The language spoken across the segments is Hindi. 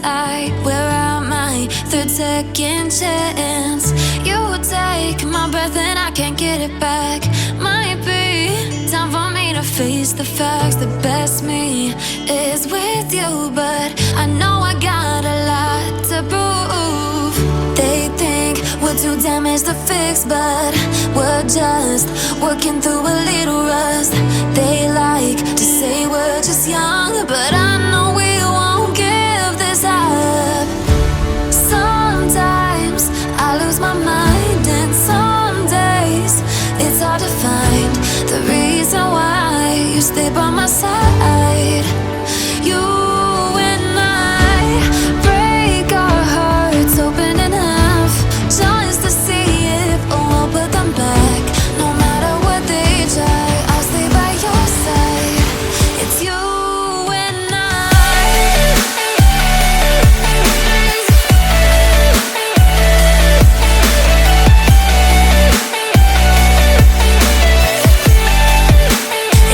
I wear out my third second chance. You take my breath and I can't get it back. Might be time for me to face the facts. The best me is with you, but I know I got a lot to prove. They think we're too damaged to fix, but we're just working through a little rust. They like to say we're just young, but I know we won't give this up. Sometimes I lose my mind, and some days it's hard to find the reason why you stay by my side. You and I break our hearts open in half just to see if we'll put them back. No matter what they try, I'll stay by your side. It's you and I.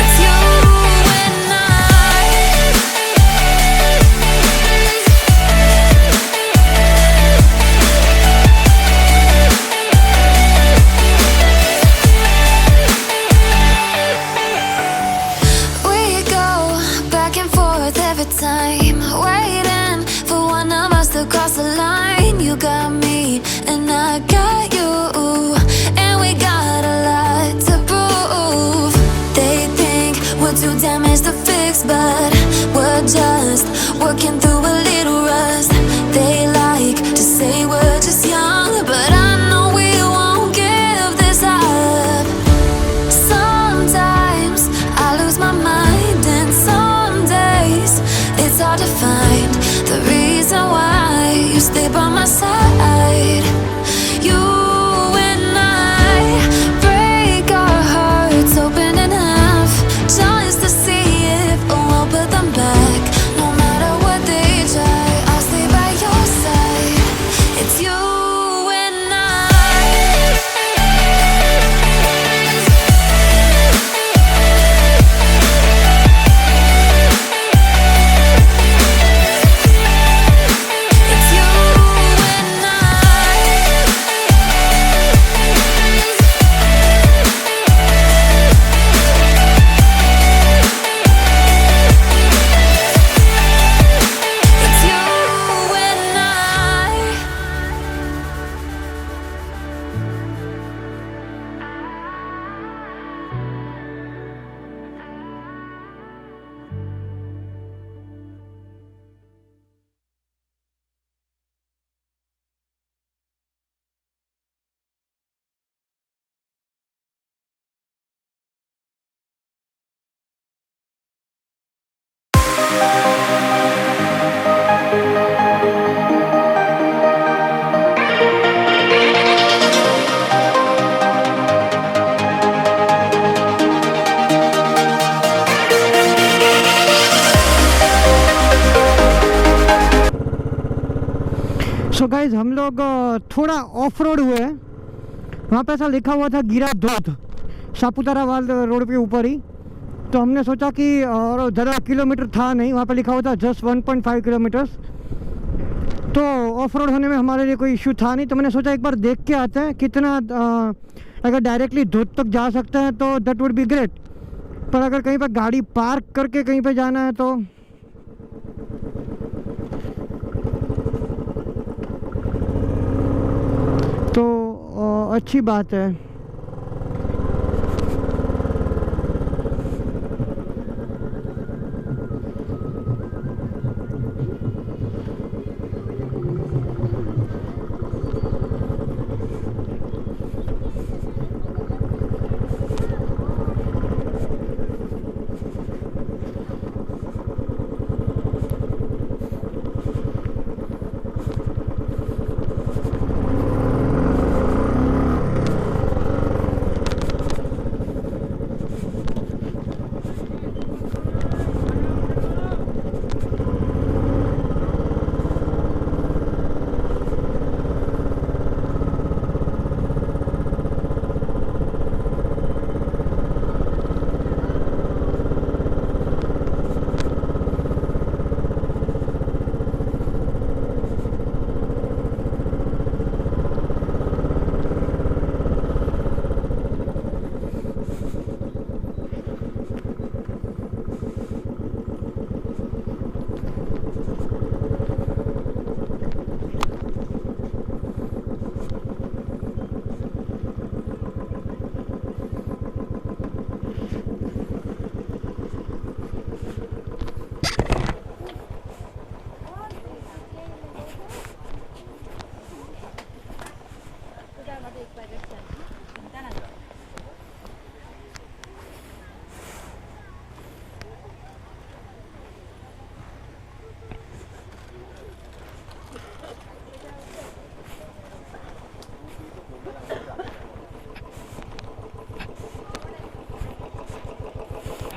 It's you and I. We go back and forth every time, waiting for one of us to cross the line. You got me and I got you, and we got a lot to prove. They think we're too damaged to fix, but we're just working through a little rust. They like to say we're just young, but I know we won't give this up. Sometimes I lose my mind, and some days it's hard to find the reason why you stay by my side. You and I break our hearts open in half just to see if we'll put them back. No matter what they try, I'll stay by your side. It's you and I. It's you and I. It's you and I. So guys हम लोग थोड़ा ऑफ रोड हुए हैं। वहाँ पे ऐसा लिखा हुआ था गिरा धोध, सापुतारा वाल रोड के ऊपर ही। तो हमने सोचा कि और ज़्यादा किलोमीटर था नहीं, वहाँ पे लिखा हुआ था जस्ट 1.5 किलोमीटर्स। तो ऑफ रोड होने में हमारे लिए कोई इशू था नहीं। तो मैंने सोचा एक बार देख के आते हैं कितना अगर डायरेक्टली धोध तक जा सकते हैं तो दैट वुड बी ग्रेट। पर अगर कहीं पर गाड़ी पार्क करके कहीं पे जाना है तो अच्छी बात है।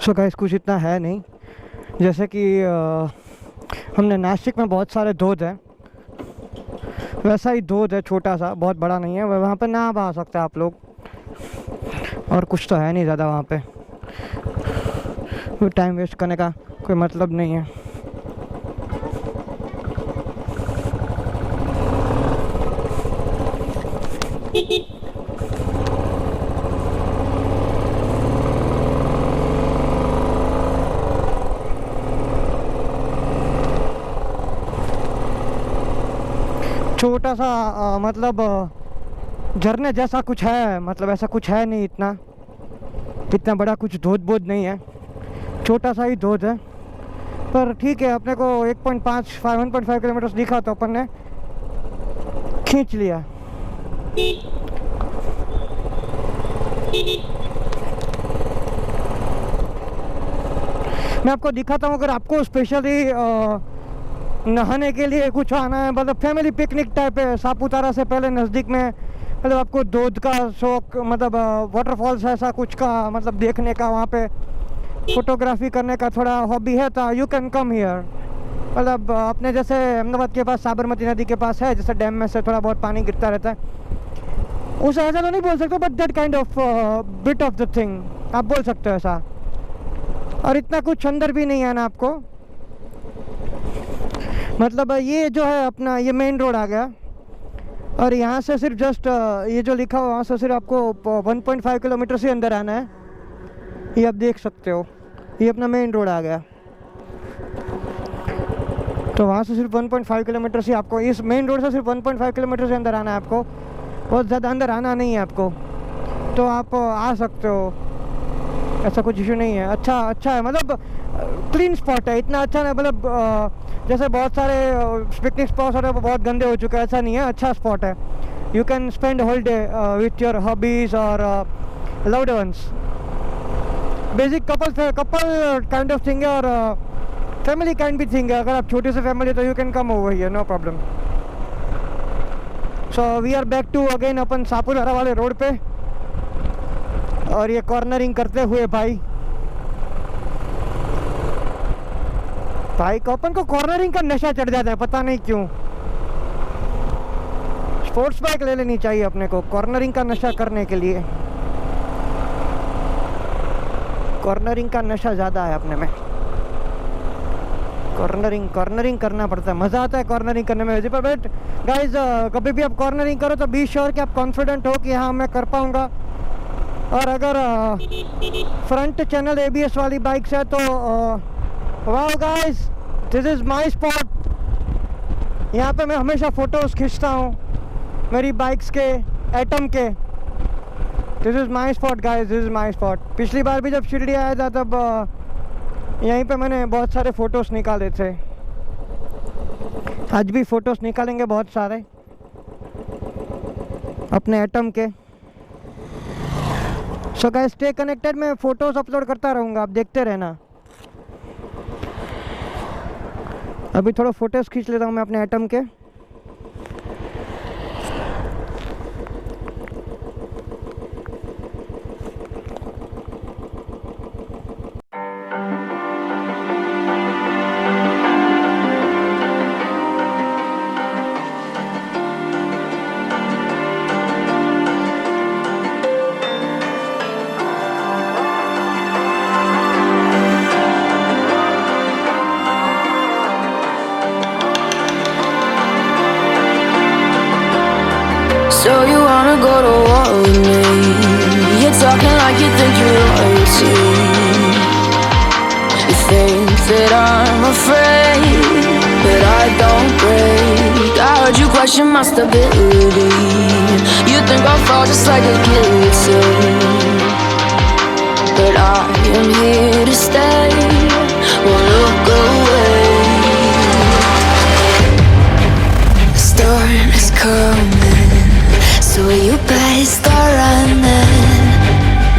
सो गाइस कुछ इतना है नहीं, जैसे कि हमने नासिक में बहुत सारे धोध हैं, वैसा ही धोध है, छोटा सा, बहुत बड़ा नहीं है। वहाँ पे ना आ सकते आप लोग, और कुछ तो है नहीं ज़्यादा वहाँ पे, टाइम वेस्ट करने का कोई मतलब नहीं है। छोटा सा मतलब झरने जैसा कुछ है, मतलब ऐसा कुछ है नहीं, इतना बड़ा कुछ धोध बोध नहीं है, छोटा सा ही धोध है। पर ठीक है, अपने को 1.5 किलोमीटर दिखा तो अपन ने खींच लिया। मैं आपको दिखाता हूँ, अगर आपको स्पेशली नहाने के लिए कुछ आना है, मतलब फैमिली पिकनिक टाइप है, सापुतारा से पहले नज़दीक में, मतलब आपको धोध का शौक, मतलब वाटरफॉल्स ऐसा कुछ का मतलब देखने का, वहाँ पे फोटोग्राफी करने का थोड़ा हॉबी है, तो यू कैन कम हियर। मतलब अपने जैसे अहमदाबाद के पास साबरमती नदी के पास है, जैसे डैम में से थोड़ा बहुत पानी गिरता रहता है, उसे ऐसा तो नहीं बोल सकते, but that kind of bit of the thing आप बोल सकते हो ऐसा। और इतना कुछ अंदर भी नहीं है ना आपको, मतलब ये जो है अपना, ये मेन रोड आ गया, और यहाँ से सिर्फ जस्ट ये जो लिखा हुआ वहाँ से सिर्फ आपको 1.5 किलोमीटर से अंदर आना है। ये आप देख सकते हो, ये अपना मेन रोड आ गया, तो वहाँ से सिर्फ 1.5 किलोमीटर से आपको, इस मेन रोड से सिर्फ 1.5 किलोमीटर से अंदर आना है आपको, बहुत ज़्यादा अंदर आना नहीं है आपको, तो आप आ सकते हो, ऐसा कुछ इशू नहीं है। अच्छा है, मतलब क्लीन स्पॉट है, इतना अच्छा नहीं, मतलब जैसे बहुत सारे पिकनिक स्पॉट्स होते हैं वो बहुत गंदे हो चुके हैं, ऐसा नहीं है, अच्छा स्पॉट है। You can spend whole day with your hobbies और loved ones, basic couple kind of thing है, और फैमिली काइंड भी थिंग है। अगर आप छोटे से फैमिली तो you can come over here, no problem. So we are back to again अपन सापुतारा वाले रोड पे, और ये कॉर्नरिंग करते हुए भाई को अपन को कॉर्नरिंग का नशा चढ़ जाता है, पता नहीं क्यों। स्पोर्ट्स बाइक ले लेनी चाहिए अपने को कॉर्नरिंग का नशा करने के लिए, कॉर्नरिंग का नशा ज़्यादा है अपने में। कॉर्नरिंग करना पड़ता है, मज़ा आता है कॉर्नरिंग करने में। बट गाइज कभी भी आप कॉर्नरिंग करो तो बी श्योर कि आप कॉन्फिडेंट हो कि हाँ मैं कर पाऊँगा। और अगर फ्रंट चैनल ABS वाली बाइक्स है तो wow guys, this is my spot. यहाँ पे मैं हमेशा फ़ोटोज़ खींचता हूँ मेरी बाइक्स के, एटम के। This is my spot guys, this is my spot. पिछली बार भी जब शिरडी आया था तब यहीं पे मैंने बहुत सारे फ़ोटोज़ निकाले थे, आज भी फ़ोटोज़ निकालेंगे बहुत सारे अपने एटम के। सो गाइस स्टे कनेक्टेड, मैं फ़ोटोज़ अपलोड करता रहूँगा, आप देखते रहना। अभी थोड़ा फोटोज़ खींच लेता हूँ मैं अपने एटम के। So you wanna go to war with me? You're talking like you think you're royalty. You think that I'm afraid, but I don't break. I heard you question my stability. You think I'll fall just like a guillotine, but I am here to stay. Won't look away. The storm is coming, so you better start running.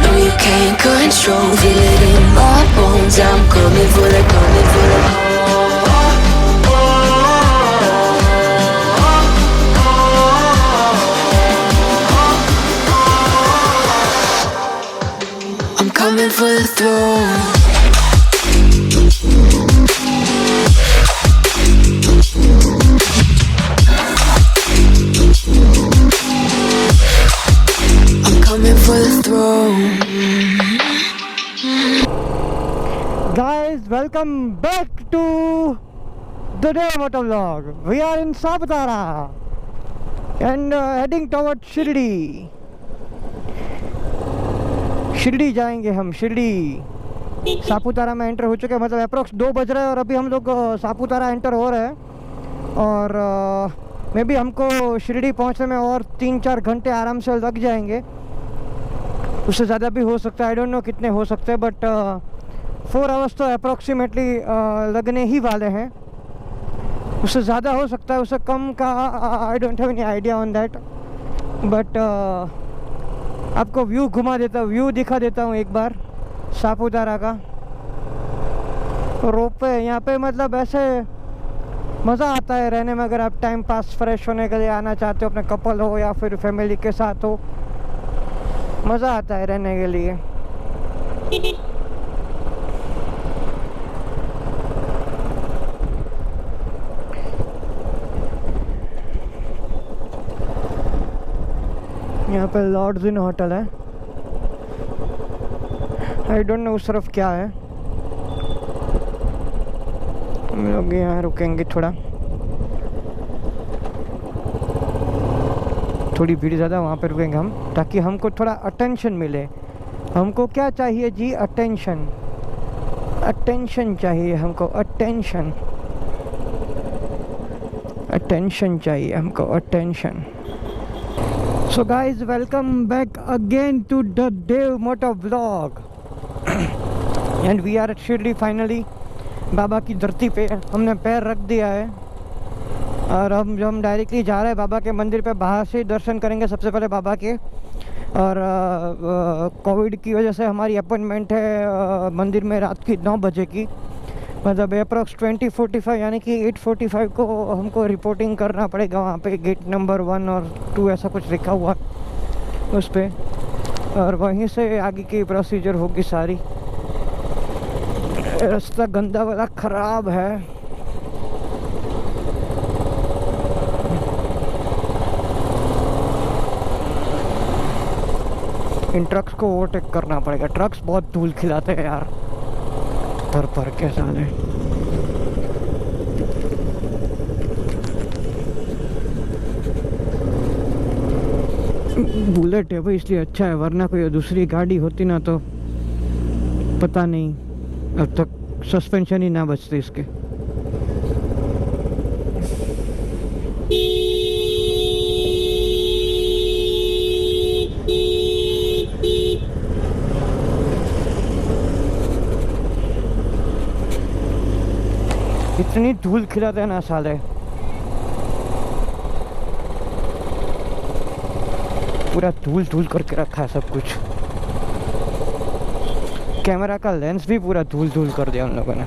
No, you can't control, feel it in my bones. I'm coming for the, coming for the. I'm coming for the throne. throne. Guys, welcome back to the Day Motovlog. We are in Saputara and heading towards Shirdi. Shirdi जाएंगे हम, शिरडी। सापुतारा में एंटर हो चुके हैं, मतलब अप्रोक्स 2 बज रहे हैं और अभी हम लोग सापुतारा एंटर हो रहे हैं। और मे बी हमको शिरडी पहुंचने में और 3-4 घंटे आराम से लग जाएंगे, उससे ज़्यादा भी हो सकता है, आई डोंट नो कितने हो सकते हैं, बट 4 आवर्स तो अप्रोक्सीमेटली लगने ही वाले हैं। उससे ज़्यादा हो सकता है, उससे कम का I don't have any idea on that, but आपको व्यू घुमा देता हूँ, व्यू दिखा देता हूँ एक बार सापुतारा का। रोप वे यहाँ पे, मतलब ऐसे मज़ा आता है रहने में। अगर आप टाइम पास फ्रेश होने के लिए आना चाहते हो, अपने कपल हो या फिर फैमिली के साथ हो, मज़ा आता है रहने के लिए। यहाँ पे लॉर्ड्स इन होटल है, आई डोंट नो उस तरफ क्या है। हम लोग यहाँ रुकेंगे थोड़ा, थोड़ी भीड़ ज़्यादा, वहाँ पे रुकेंगे हम, ताकि हमको थोड़ा अटेंशन मिले। हमको क्या चाहिए जी? अटेंशन, अटेंशन चाहिए हमको, अटेंशन, अटेंशन चाहिए हमको, attention. So guys, welcome back again to the Dev Motovlog and we are at Shirdi finally। बाबा की धरती पे हमने पैर रख दिया है और हम डायरेक्टली जा रहे हैं बाबा के मंदिर पे। बाहर से दर्शन करेंगे सबसे पहले बाबा के, और कोविड की वजह से हमारी अपॉइंटमेंट है मंदिर में रात की 9 बजे की, मतलब अप्रॉक्स 20:45 यानी कि 8:45 को हमको रिपोर्टिंग करना पड़ेगा वहाँ पे। गेट नंबर 1 और 2 ऐसा कुछ लिखा हुआ उस पर, और वहीं से आगे की प्रोसीजर होगी सारी। रास्ता गंदा वाला ख़राब है, इन ट्रक्स को ओवरटेक करना पड़ेगा। ट्रक्स बहुत धूल खिलाते हैं यार, पर के साले। बुलेट है भाई, इसलिए अच्छा है, वरना कोई दूसरी गाड़ी होती ना तो पता नहीं अब तक सस्पेंशन ही ना बचते इसके। इतनी धूल खिलाते हैं ना साले, पूरा धूल धूल करके रखा है सब कुछ। कैमरा का लेंस भी पूरा धूल धूल कर दिया उन लोगों ने।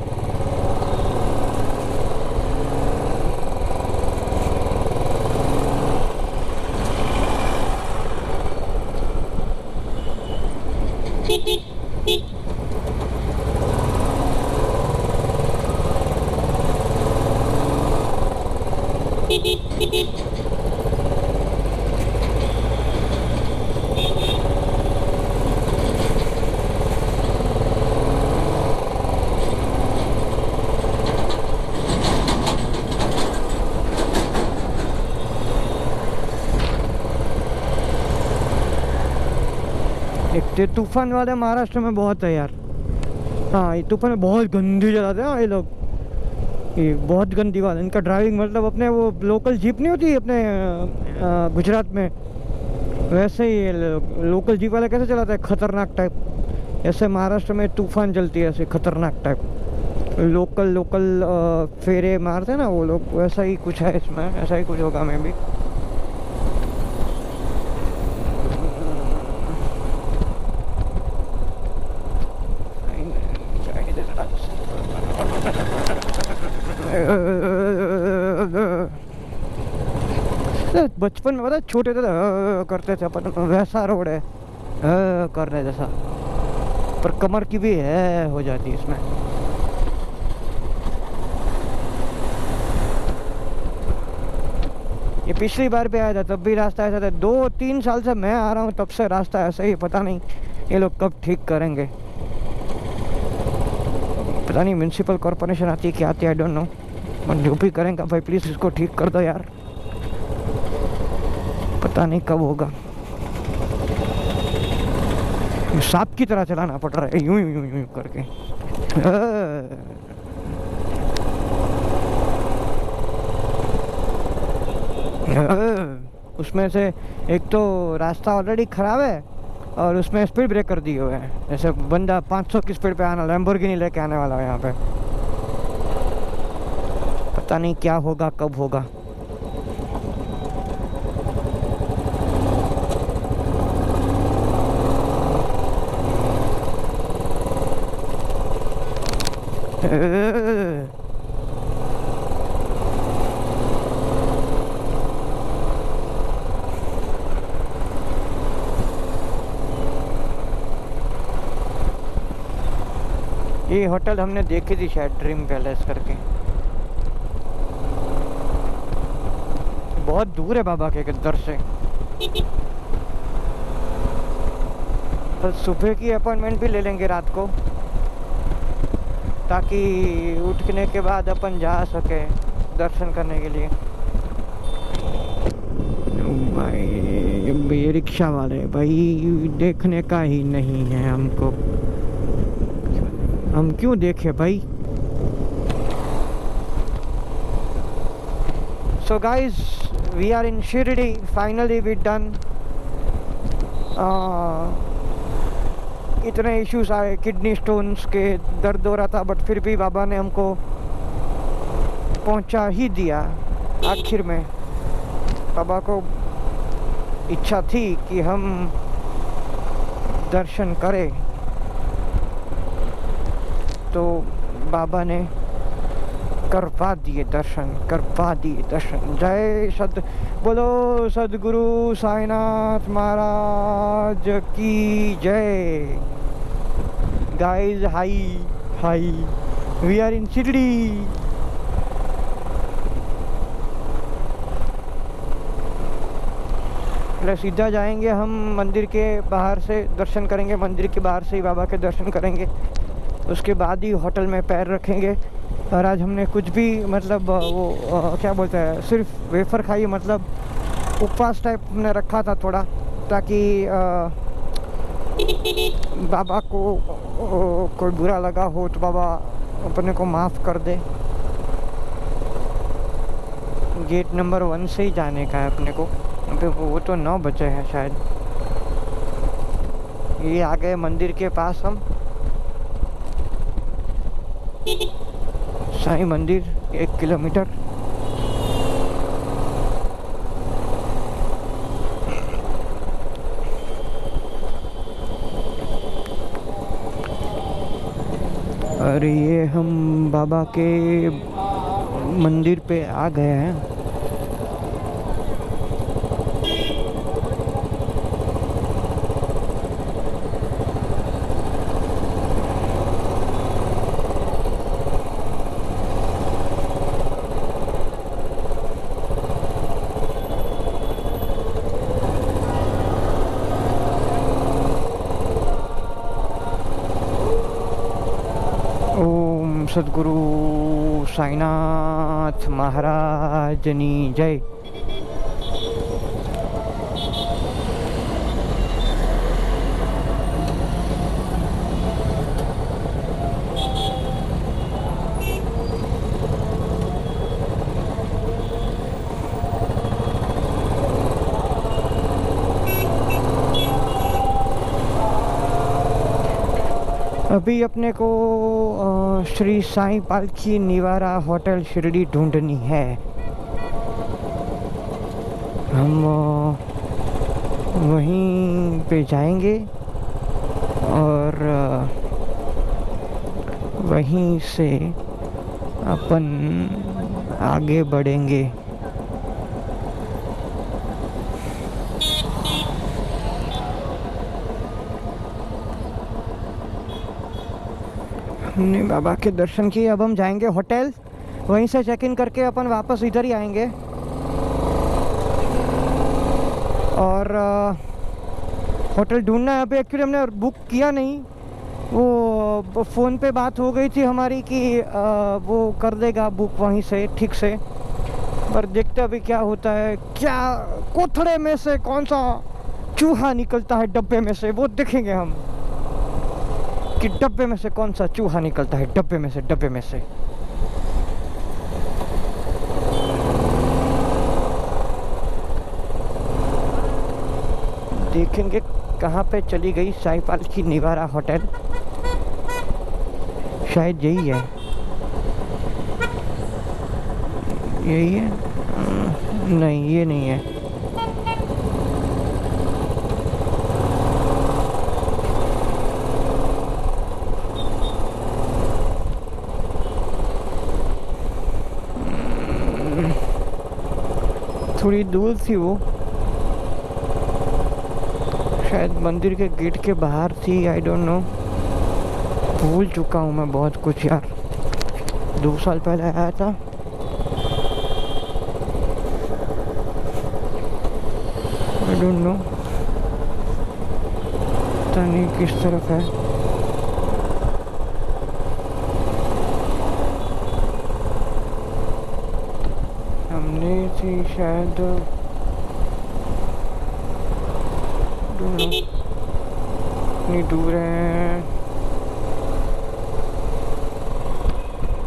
एक तूफान वाले महाराष्ट्र में बहुत है यार। हाँ, ये तूफान में बहुत गंदी चलाते हैं ये लोग, ये बहुत गंदी वाला इनका ड्राइविंग। मतलब अपने वो लोकल जीप नहीं होती अपने गुजरात में, वैसे ही लोकल जीप वाला कैसे चलाता है खतरनाक टाइप, ऐसे महाराष्ट्र में तूफान चलती है ऐसे खतरनाक टाइप। लोकल फेरे मारते हैं ना वो लोग, वैसा ही कुछ है इसमें, ऐसा ही कुछ होगा मैं भी। बचपन में पता छोटे थे करते थे अपन, वैसा रोड है करने जैसा, पर कमर की भी है हो जाती है इसमें। ये पिछली बार भी आया था तब भी रास्ता ऐसा था। 2-3 साल से मैं आ रहा हूँ तब से रास्ता ऐसा ही। पता नहीं ये लोग कब ठीक करेंगे। पता नहीं म्यूनसिपल कॉरपोरेशन आती है क्या आती है, आई डोंट नो। जो भी करेंगे भाई प्लीज़ इसको ठीक कर दो यार। पता नहीं कब होगा। सांप की तरह चलाना पड़ रहा है, यूं यूं यूं यूं करके। उसमें से एक तो रास्ता ऑलरेडी ख़राब है और उसमें स्पीड ब्रेकर दिए हुए हैं। जैसे बंदा 500 की स्पीड पे आना, लैम्बोर्गिनी लेके आने वाला है यहाँ पे। पता नहीं क्या होगा कब होगा। ये होटल हमने देखी थी शायद, ड्रीम पैलेस करके। बहुत दूर है बाबा के दर से। बस सुबह की अपॉइंटमेंट भी ले लेंगे रात को, ताकि उठने के बाद अपन जा सके दर्शन करने के लिए। भाई ये रिक्शा वाले भाई देखने का ही नहीं है हमको। हम क्यों देखे भाई। So guys, we are in Shirdi. Finally we done. इतने इश्यूज आए, किडनी स्टोन्स के, दर्द हो रहा था, बट फिर भी बाबा ने हमको पहुंचा ही दिया आखिर में। बाबा को इच्छा थी कि हम दर्शन करें, तो बाबा ने करवा दिए दर्शन, करवा दिए दर्शन। जय बोलो सदगुरु साईनाथ महाराज की जय। Guys hi hi, we are in Shirdi. सीधा जाएंगे हम मंदिर के बाहर से, दर्शन करेंगे मंदिर के बाहर से ही, बाबा के दर्शन करेंगे। उसके बाद ही होटल में पैर रखेंगे। और आज हमने कुछ भी मतलब वो क्या बोलते हैं, सिर्फ वेफर खाई, मतलब उपवास टाइप हमने रखा था थोड़ा, ताकि बाबा को कोई बुरा लगा हो तो बाबा अपने को माफ़ कर दे। गेट नंबर 1 से ही जाने का है अपने को। अभी वो तो 9 बजे है शायद। ये आ गए मंदिर के पास हम। साईं मंदिर 1 किलोमीटर। और ये हम बाबा के मंदिर पे आ गए हैं। सदगुरु साईनाथ महाराज की जय। अभी अपने को श्री साईं पालकी निवारा होटल शिरडी ढूंढनी है। हम वहीं पे जाएंगे और वहीं से अपन आगे बढ़ेंगे। हमने बाबा के दर्शन किए, अब हम जाएंगे होटल, वहीं से चेक इन करके अपन वापस इधर ही आएंगे। और होटल ढूंढना है। यहाँ पे एक्चुअली हमने बुक किया नहीं, वो फ़ोन पे बात हो गई थी हमारी कि वो कर देगा बुक वहीं से ठीक से, पर देखते अभी क्या होता है। क्या कोथड़े में से कौन सा चूहा निकलता है डब्बे में से, वो देखेंगे हम कि डब्बे में से कौन सा चूहा निकलता है, डब्बे में से। देखेंगे कहाँ पे चली गई साईपाल की निवारा होटल। शायद यही है, यही है। नहीं, ये नहीं है। थोड़ी दूर थी वो, शायद मंदिर के गेट के बाहर थी। आई डोंट नो, भूल चुका हूँ मैं बहुत कुछ यार, 2 साल पहले आया था। आई डोंट नो, पता नहीं किस तरफ है। हमने थी शायद, नहीं दूर है।